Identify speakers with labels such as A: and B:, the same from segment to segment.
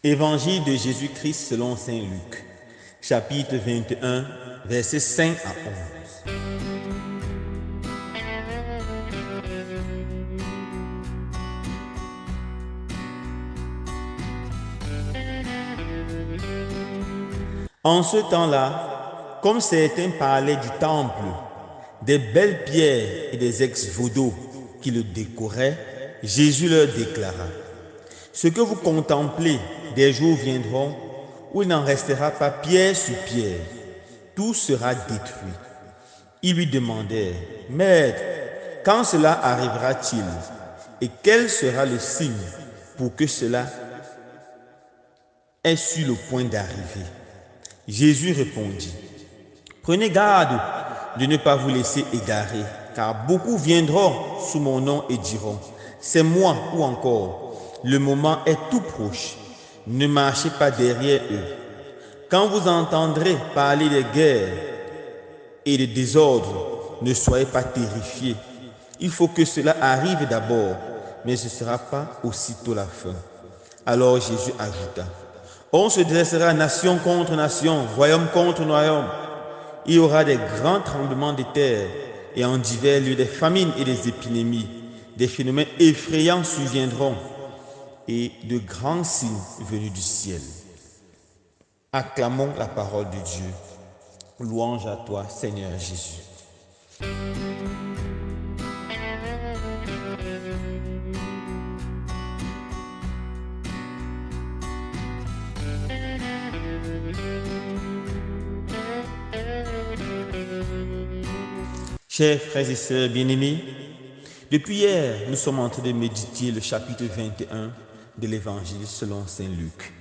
A: Évangile de Jésus-Christ selon saint Luc, chapitre 21, versets 5 à 11. En ce temps-là, comme certains parlaient du temple, des belles pierres et des ex-voto qui le décoraient, Jésus leur déclara: ce que vous contemplez, des jours viendront où il n'en restera pas pierre sur pierre, tout sera détruit. Ils lui demandèrent: Maître, quand cela arrivera-t-il? Et quel sera le signe pour que cela est sur le point d'arriver? Jésus répondit: Prenez garde de ne pas vous laisser égarer, car beaucoup viendront sous mon nom et diront: c'est moi, ou encore: le moment est tout proche. Ne marchez pas derrière eux. Quand vous entendrez parler de guerre et de désordre, ne soyez pas terrifiés. Il faut que cela arrive d'abord, mais ce ne sera pas aussitôt la fin. Alors Jésus ajouta: on se dressera nation contre nation, royaume contre royaume. Il y aura des grands tremblements de terre et en divers lieux des famines et des épidémies. Des phénomènes effrayants surviendront et de grands signes venus du ciel. Acclamons la parole de Dieu. Louange à toi, Seigneur Jésus. Chers frères et sœurs bien-aimés, depuis hier, nous sommes en train de méditer le chapitre 21 de l'Évangile selon saint Luc.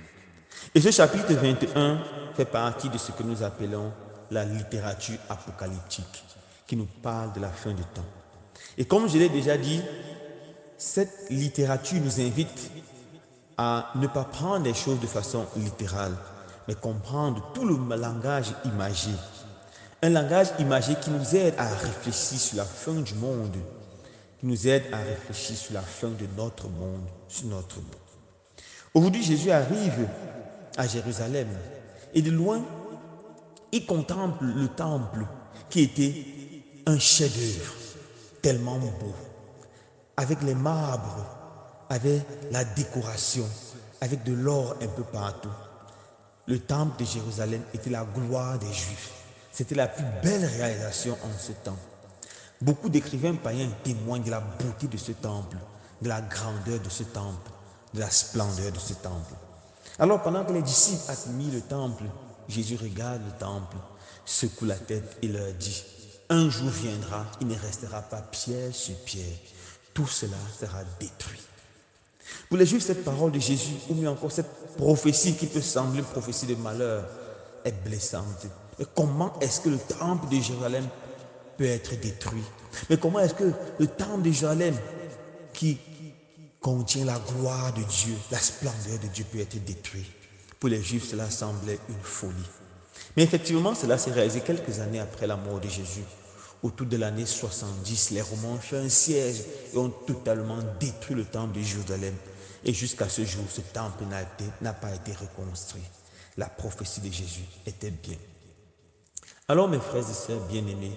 A: Et ce chapitre 21 fait partie de ce que nous appelons la littérature apocalyptique, qui nous parle de la fin du temps. Et comme je l'ai déjà dit, cette littérature nous invite à ne pas prendre les choses de façon littérale, mais comprendre tout le langage imagé. Un langage imagé qui nous aide à réfléchir sur la fin du monde, qui nous aide à réfléchir sur la fin de notre monde, sur notre monde. Aujourd'hui, Jésus arrive à Jérusalem et de loin, il contemple le temple qui était un chef-d'œuvre tellement beau, avec les marbres, avec la décoration, avec de l'or un peu partout. Le temple de Jérusalem était la gloire des Juifs. C'était la plus belle réalisation en ce temps. Beaucoup d'écrivains païens témoignent de la beauté de ce temple, de la grandeur de ce temple, de la splendeur de ce temple. Alors pendant que les disciples admirent le temple, Jésus regarde le temple, secoue la tête et leur dit: un jour viendra, il ne restera pas pierre sur pierre, tout cela sera détruit. Pour les Juifs, cette parole de Jésus, ou mieux encore cette prophétie qui peut sembler une prophétie de malheur, est blessante. Mais comment est-ce que le temple de Jérusalem peut être détruit? Mais comment est-ce que le temple de Jérusalem qui contient la gloire de Dieu, la splendeur de Dieu peut être détruit? Pour les Juifs, cela semblait une folie. Mais effectivement, cela s'est réalisé quelques années après la mort de Jésus. Autour de l'année 70, les Romains ont fait un siège et ont totalement détruit le temple de Jérusalem. Et jusqu'à ce jour, ce temple n'a pas été reconstruit. La prophétie de Jésus était bien. Alors mes frères et sœurs bien-aimés,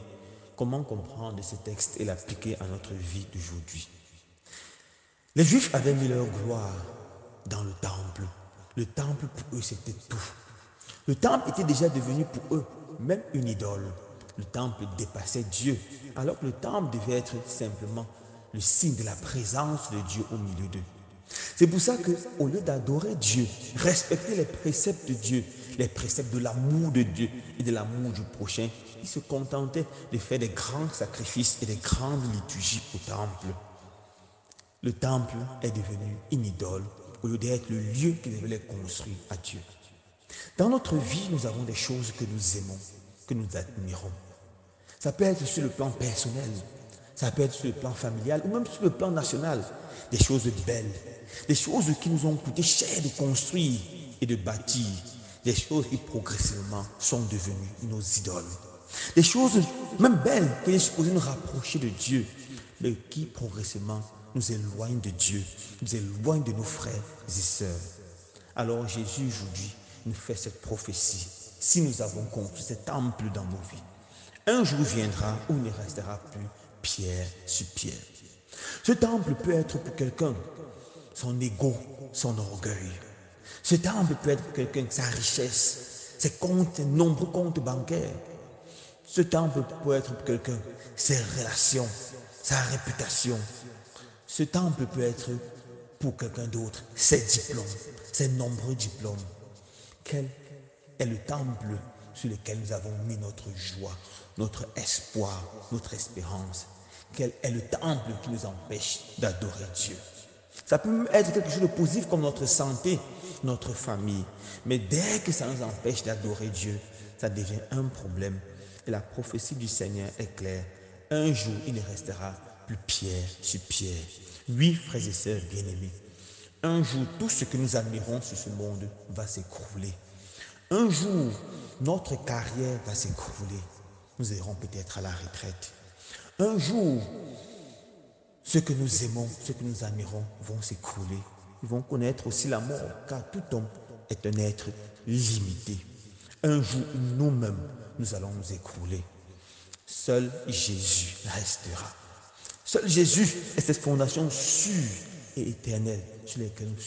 A: comment comprendre ce texte et l'appliquer à notre vie d'aujourd'hui? Les Juifs avaient mis leur gloire dans le temple. Le temple pour eux c'était tout. Le temple était déjà devenu pour eux même une idole. Le temple dépassait Dieu, alors que le temple devait être simplement le signe de la présence de Dieu au milieu d'eux. C'est pour ça qu'au lieu d'adorer Dieu, respecter les préceptes de Dieu, les préceptes de l'amour de Dieu et de l'amour du prochain, ils se contentaient de faire des grands sacrifices et des grandes liturgies au temple. Le temple est devenu une idole au lieu d'être le lieu qui devait les construire à Dieu. Dans notre vie, nous avons des choses que nous aimons, que nous admirons. Ça peut être sur le plan personnel, ça peut être sur le plan familial ou même sur le plan national. Des choses belles, des choses qui nous ont coûté cher de construire et de bâtir, des choses qui progressivement sont devenues nos idoles. Des choses même belles qui sont supposées nous rapprocher de Dieu, mais qui progressivement nous éloignent de Dieu, nous éloignent de nos frères et sœurs. Alors Jésus aujourd'hui nous fait cette prophétie. Si nous avons construit cet temple dans nos vies, un jour viendra où il ne restera plus pierre sur pierre. Ce temple peut être pour quelqu'un son ego, son orgueil. Ce temple peut être pour quelqu'un sa richesse, ses comptes, ses nombreux comptes bancaires. Ce temple peut être pour quelqu'un ses relations, sa réputation. Ce temple peut être pour quelqu'un d'autre ses diplômes, ses nombreux diplômes. Quel est le temple sur lequel nous avons mis notre joie, notre espoir, notre espérance? Quel est le temple qui nous empêche d'adorer Dieu? Ça peut même être quelque chose de positif comme notre santé, notre famille. Mais dès que ça nous empêche d'adorer Dieu, ça devient un problème. Et la prophétie du Seigneur est claire. Un jour, il ne restera plus pierre sur pierre. Oui, frères et sœurs bien-aimés, un jour, tout ce que nous admirons sur ce monde va s'écrouler. Un jour, notre carrière va s'écrouler. Nous irons peut-être à la retraite. Un jour, ce que nous aimons, ce que nous admirons vont s'écrouler. Ils vont connaître aussi la mort, car tout homme est un être limité. Un jour, nous-mêmes, nous allons nous écrouler. Seul Jésus restera. Seul Jésus est cette fondation sûre et éternelle sur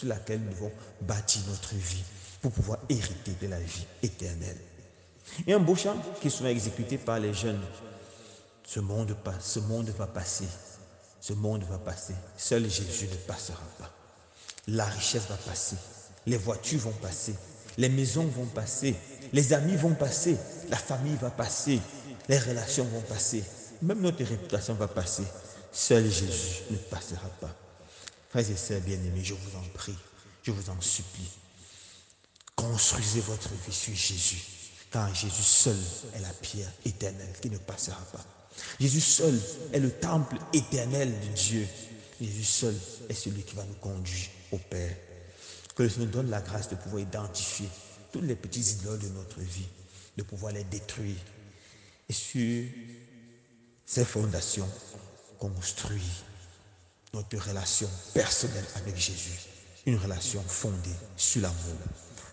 A: laquelle nous devons bâtir notre vie pour pouvoir hériter de la vie éternelle. Et un beau chant qui est souvent exécuté par les jeunes. Ce monde va passer. Ce monde va passer. Seul Jésus ne passera pas. La richesse va passer. Les voitures vont passer. Les maisons vont passer. Les amis vont passer. La famille va passer. Les relations vont passer. Même notre réputation va passer. Seul Jésus ne passera pas. Frères et sœurs bien-aimés, je vous en prie, je vous en supplie. Construisez votre vie sur Jésus, car Jésus seul est la pierre éternelle qui ne passera pas. Jésus seul est le temple éternel de Dieu. Jésus seul est celui qui va nous conduire au Père. Que le Seigneur nous donne la grâce de pouvoir identifier tous les petits idoles de notre vie, de pouvoir les détruire. Et sur ces fondations, construire notre relation personnelle avec Jésus. Une relation fondée sur l'amour.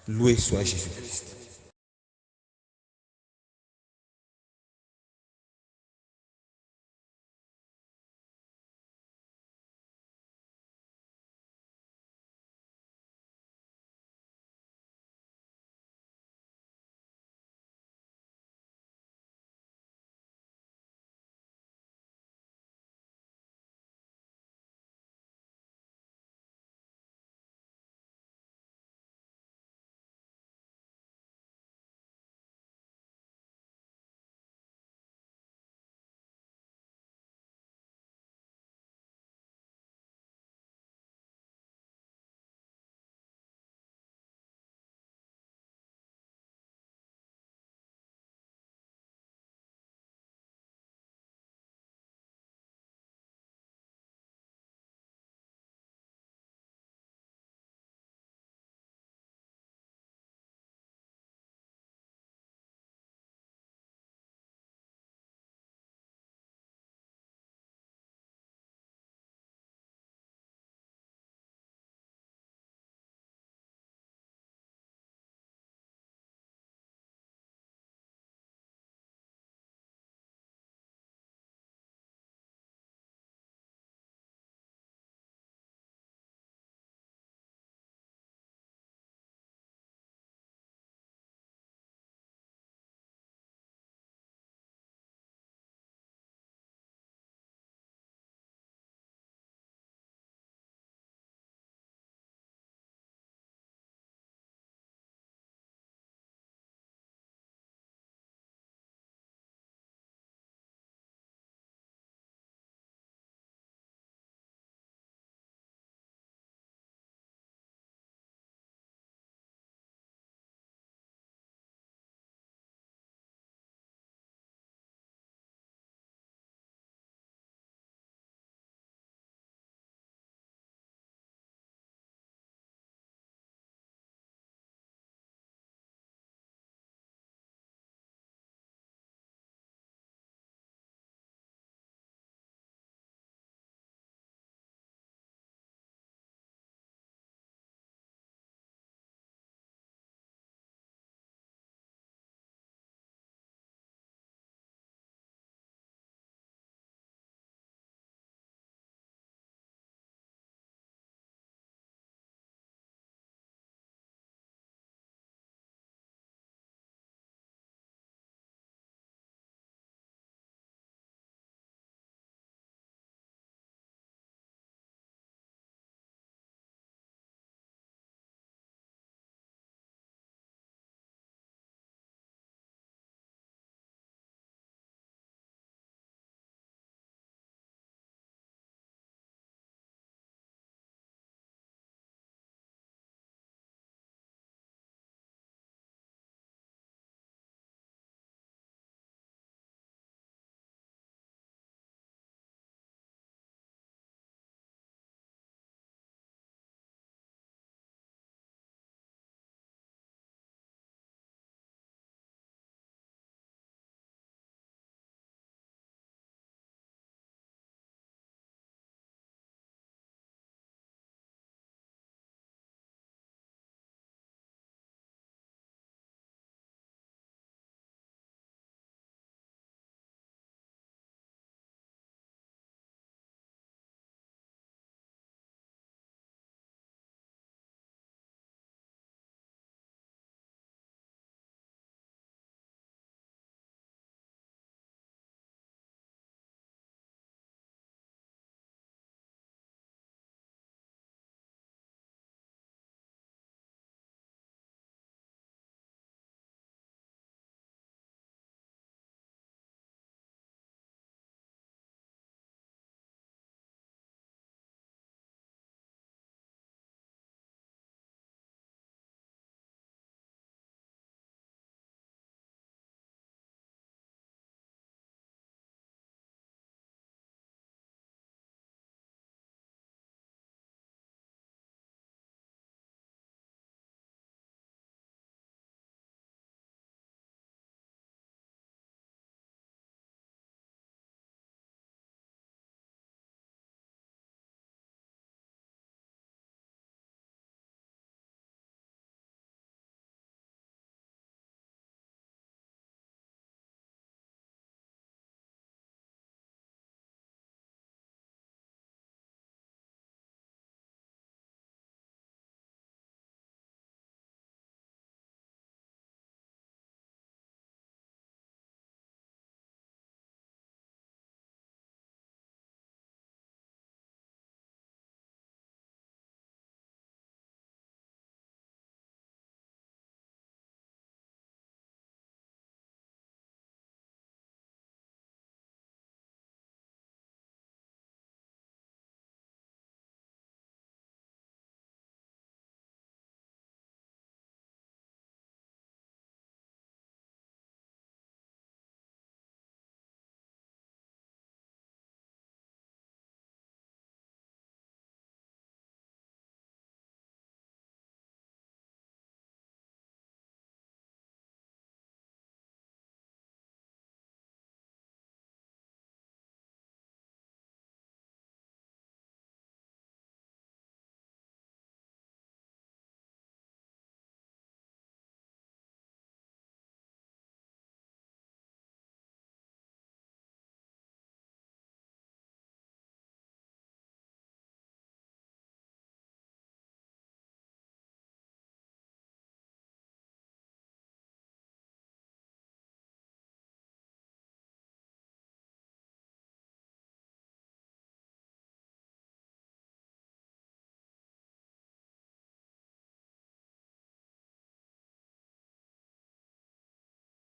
A: Loué soit Jésus-Christ.